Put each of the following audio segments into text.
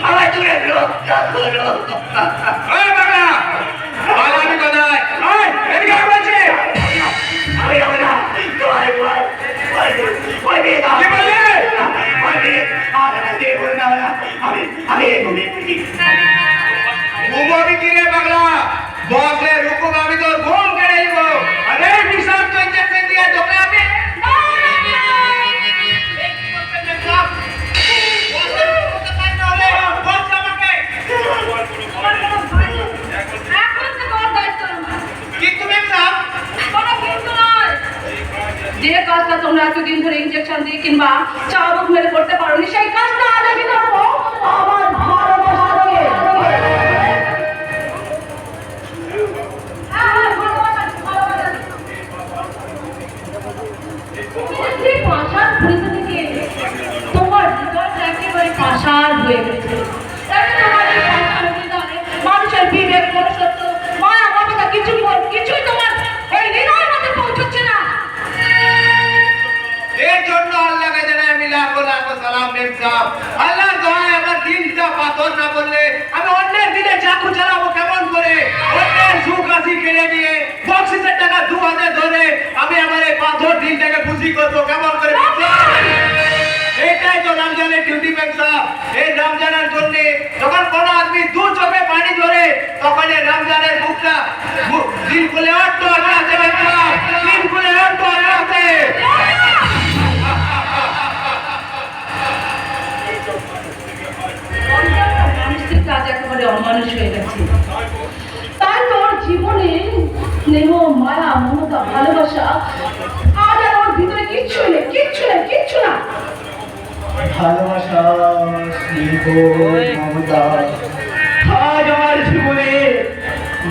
আমার তুমি রক্ষা করো। আমি কোথায়? এদিকে বলছি আমি যাবো না, তোমার ঘুমোবি কি রে পাগলা? বসলে রুকুম আমি তোর ঘুম কেড়ে নিব। আরে বিষাক্ত ইঞ্জেকশন দিয়ে তোকে আমি যে কাজটা তোমরা এতদিন ধরে ইনজেকশন দিয়ে কিংবা চাবুক মেরে করতে পারোনি সেই কাজটা আজ আমি করবো আমার ভালোবাসা দিয়ে। তোমার হৃদয়টা একেবারে পাষাণ হয়ে গেছে। মানুষের বিবেক মনুষ্যত্ব মায়া মমতা কিছুই তোমার ওই হৃদয়ের মধ্যে পৌঁছচ্ছে না। এর জন্য আল্লাহকে জানাই আমি লাখো লাখো সালাম দেব। আল্লাহ দোহাই আমার দিনটা পাথর না বললে আমি অন্যের দিনে চাকু চালাবো কেমন করে? অন্যের সুখ হাসি কেড়ে নিয়ে বক্সিসের টাকা 2000 ধরে আমি আমার এই পাথর দিনটাকে খুশি করবো কেমন করে? এটাই তো রমজানের ডিউটি পেনশন। এই রমজানের জন্য যখন কোন আদমি দু চোখে পানি ধরে তখন এই রমজানের মুখটা দিল খুলে অট্ট আছে দিল খুলে অট্ট আছে। মানুষের কাজ একেবারে অমানুষ হয়ে গেছে। তাই তোর জীবনে স্নেহ মায়া মমতা ভালোবাসা আজ আর ওর ভিতরে কিচ্ছু নেই, কিচ্ছু নেই, কিচ্ছু না। ভালোবাসা, স্নেহ, মমতা আজ আমার জীবনে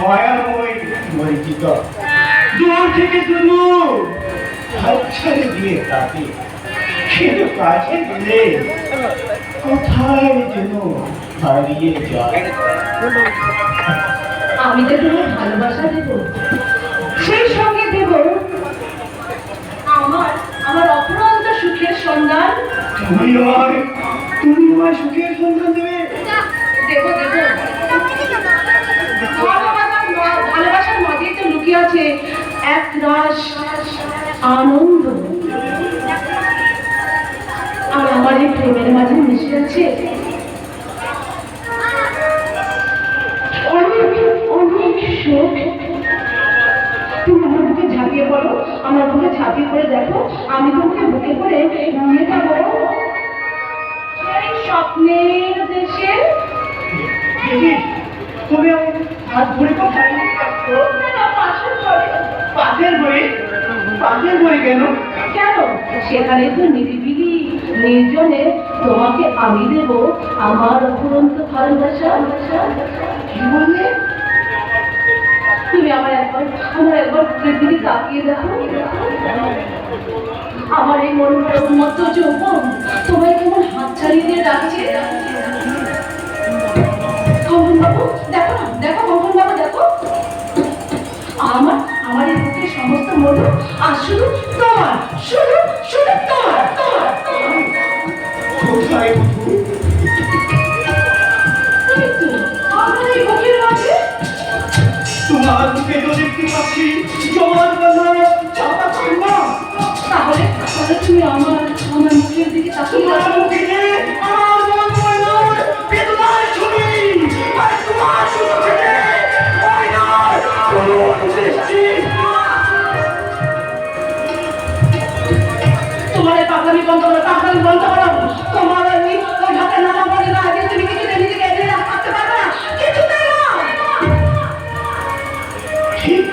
মায়াময় মরিচিকা। দূর থেকে শুধু হাতছাড়ে দিয়ে তাকে, কিন্তু কাছে গেলে কোথায় যেন হারিয়ে যায়। আমি তো তোমার ভালোবাসা দেব, সেই সঙ্গে দেব আমার অপরন্ত সুখের সন্ধান। তুমি আমার সুখের সন্ধান দেবে? দেব দেব। ভালোবাসার মাঝেই তো লুকিয়ে আছে এক রাস আনন্দ, আর আমার এই প্রেমের মাঝে মিশে আছে অনেক অনেক সুখ। তুমি আমার বুকে ঝাঁপিয়ে পড়ো, আমার বুকে ঝাঁপিয়ে পড়ে দেখো আমি তোমাকে বুকে করে নিয়ে যাবো সেই স্বপ্নের দেশে। তুমি আমার হাত ধরে কোথায় পাশের বই? পাশের বই কেন? কেন? সেখানে তো নিরিবিলি নির্জনে তোমাকে আমি দেব আমার অফুরন্ত ভালোবাসা। কি বললে? তুমি আমার একবার বুকের দিকে তাকিয়ে দেখো, আমার এই মনোরম উন্মত্ত যৌবন তোমায় কেমন হাত ছাড়িয়ে দিয়ে ডাকছে। কঙ্কন বাবু দেখো না, দেখো কঙ্কন বাবু দেখো, আমার এই বুকের সমস্ত মধু আর শুধু তোমার, শুধু শুধু তোমার তোমার তোমার। কোথায় আমার এই বুকের মাঝে তোমার বুকে তো দেখতে পাচ্ছি জমার কথা চাপা থাকবা। তাহলে তুমি আমার মুখের দিকে তাকিয়ে তোমার দেখো। মুখে আমার মন ময়নার বেদনার ছবি, আর তোমার মুখে ময়নার দৃষ্টি। তোমার এই পাগলামি বন্ধ করো, পাগলামি বন্ধ করো। তোমার ওই ঘাটে নামা পড়ে না আগে তুমি কিছুতে নিজেকে এগিয়ে রাখতে পারবে না, কিছুতেই না। ঠিক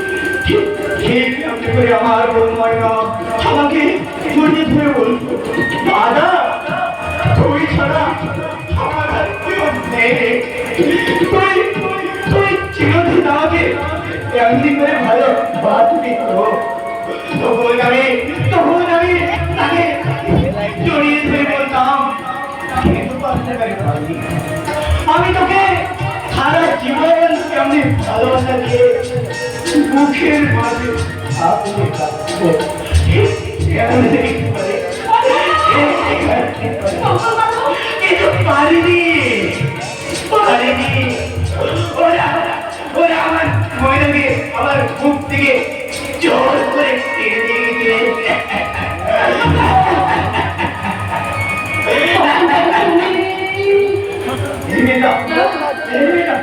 ঠিক ঠিক এমনি করে আমার বোন ময়না আমাকে জড়িয়ে ধরে বলতো, দাদা তুই ছাড়া আমার আর কেউ নেই। তুই চিরদিন আমাকে এমনি করে ভালো বাঁচবি তো। তখন আমি তাকে জড়িয়ে ধরে বলতাম, কিন্তু পারতে পারি আমি তোকে সারা জীবন কেমনি ভালোবাসা দিয়ে মুখের মাঝে আপনি থাকবো। কেমন দেখতে পারে কঙ্কন বাবু, কিন্তু পারিনি পারিনি ওরা ওরা আমার ময়নাকে আমার বুক থেকে জোর করে টেনে নিয়ে গেছে। এই মেয়েটা, এই মেয়েটা,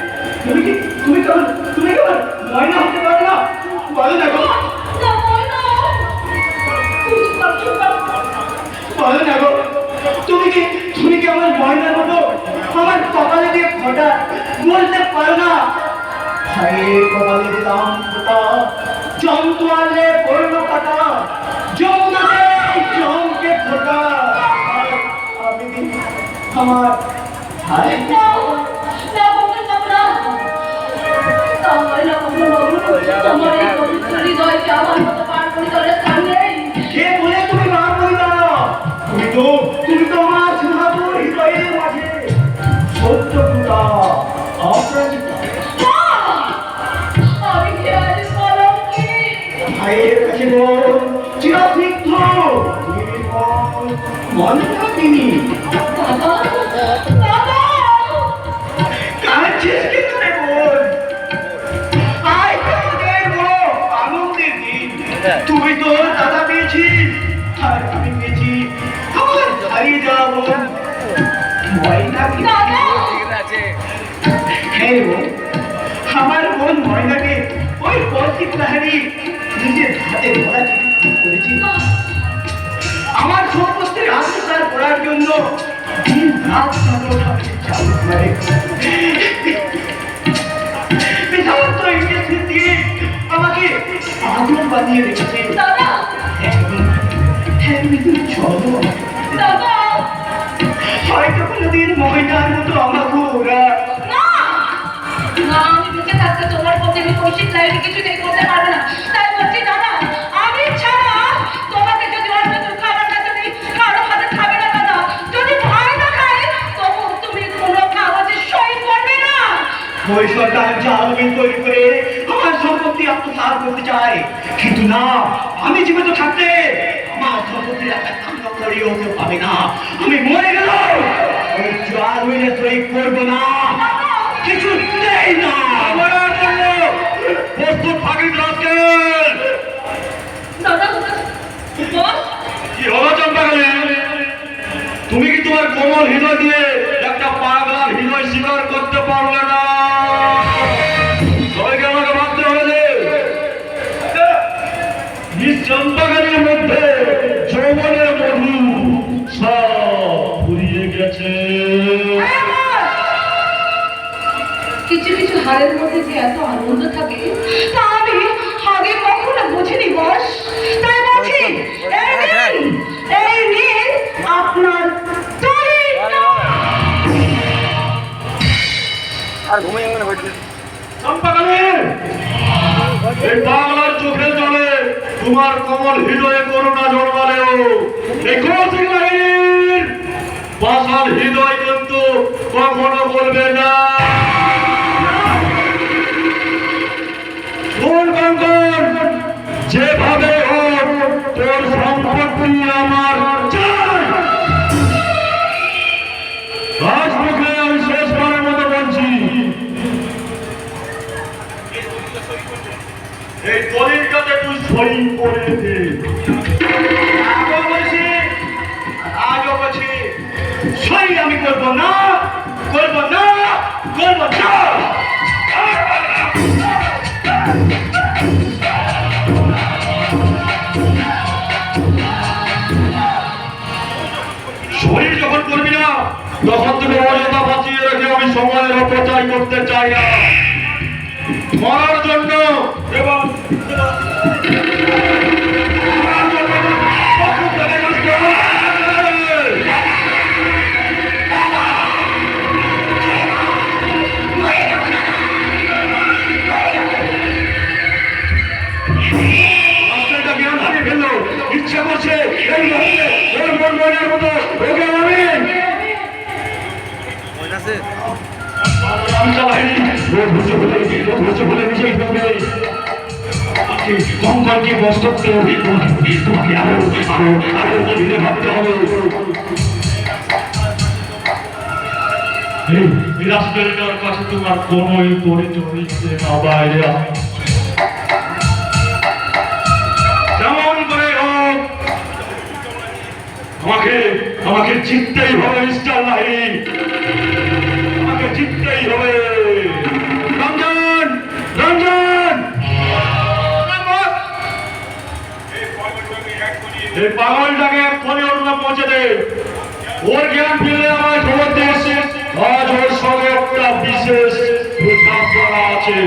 তুমি কেমন ময়না হতে পারো না? বলো না গো, বলো না গো, তুমি কি আমার ময়নার মতো আমার কপালে দিয়ে ফোঁটা বলতে পারো না? হায় কপালে দিলাম ফোঁটা, জন্তু আনলে পড়লো কাটা, যমুনাতে জমকে ফোঁটা। আমি আমার হায় কে বলে তুমি মা বলি না? তুমি তো আমার সুধাপুর হৃদয়ের মাঝে সত্য পুতা অপরাজিতা। ভাইয়ের কাছে বল চিরসিদ্ধ মনটা তিনি কাঁদছিস কি করে বল? আয় তোদের বড় আনন্দের দিন। তুই তোর দাদা পেয়েছিস আর আমি পেয়েছি আমার হারিয়ে যাওয়া বোন ময়নাকে। হ্যাঁ বোন, আমার বোন ময়নাকে ওই পরশি প্রহারী নিজের হাতে ধরা করেছি। আমার সম্পত্তির আত্মসাৎ করার জন্য দিন রাত চালু করে বিষাক্ত ইঞ্জেকশন দিয়ে আমাকে আগুন বানিয়ে রেখেছে। চলো হয়তো কোনোদিন ময়নার মতো আমাকে ওরা আমি বেঁচে থাকতে তোমার প্রতি আমি কৌশিক লাইনে কিছুতেই করতে পারবে না। তাই বলছি দাদা, আমি ছাড়া তোমাকে যদি অন্য কেউ খাবারটা তুমি কারো হাতে খাবে না দাদা। যদি ভয় না খায় তবু তুমি কোনো কাগজে সই করবে না। ওই সরকার জামিন তৈরি করে আমার সম্পত্তি আত্মসাৎ করতে চায়, কিন্তু না, আমি জীবিত থাকতে আমার সম্পত্তির একটা কান্না করিও কেউ পাবে না। আমি মরে গেল ওই জামিনে সই করবো না, কিছু নেই না। আমার জন্য প্রস্তুত থাকিস রাস্কেল। দাদা বল কি হলো চম্পাকালী? তুমি কি তোমার কোমল হৃদয় দিয়ে একটা পাগলার হৃদয় স্বীকার করতে পারলে না? সবাইকে আমাকে ভাবতে হবে যে চম্পাকালীর মধ্যে যৌবনের মধু সব ফুরিয়ে গেছে। কিছু কিছু হারের মধ্যে যে এত আনন্দ থাকে তা আমি আগে কখনো বুঝিনি বস। তাই বলছি এই নিন আপনার আর ঘুমিয়ে মনে হচ্ছে চম্পাকালী, এই পাগলার চোখে জলে তোমার কোমল হৃদয়ে করুণা জন্মালেও এই কৌশিক বাহিনীর পাষাণ হৃদয় কিন্তু কখনো বলবে না। যেভাবে হোক তোর সম্পত্তি আমার চাই। রাজমুখে আমি শেষবারের মতো বলছি, এই দলিলটাতে তুই সই করে দে। আজও বলছি সই আমি করবো না, করবো না, করবো না। শরীর যখন করবি না তখন তুমি অযথা বাঁচিয়ে রেখে আমি সময়ের অপচয় করতে চাই না। মরার জন্য এবং ইচ্ছা করছে এই মনের মতো ওকে আমি কঙ্কনকে বস্ত তোমাকে আরো আরো আরো ভাবতে হবে। এই রাস্তাটার কাছে তোমার কোনোই পরিচয় দিচ্ছে না বাইরে যেমন করে হোক আমাকে জিততেই হবে মিস্টার লাহি, আমাকে জিততেই হবে। রঞ্জন রঞ্জন, এই পাগলটাকে এক্ষুনি ওর রুমে পৌঁছে দে। ওর জ্ঞান ফিরলে আমায় খবর দিস। আজ ওর সঙ্গে একটা বিশেষ বোঝাপড়া আছে।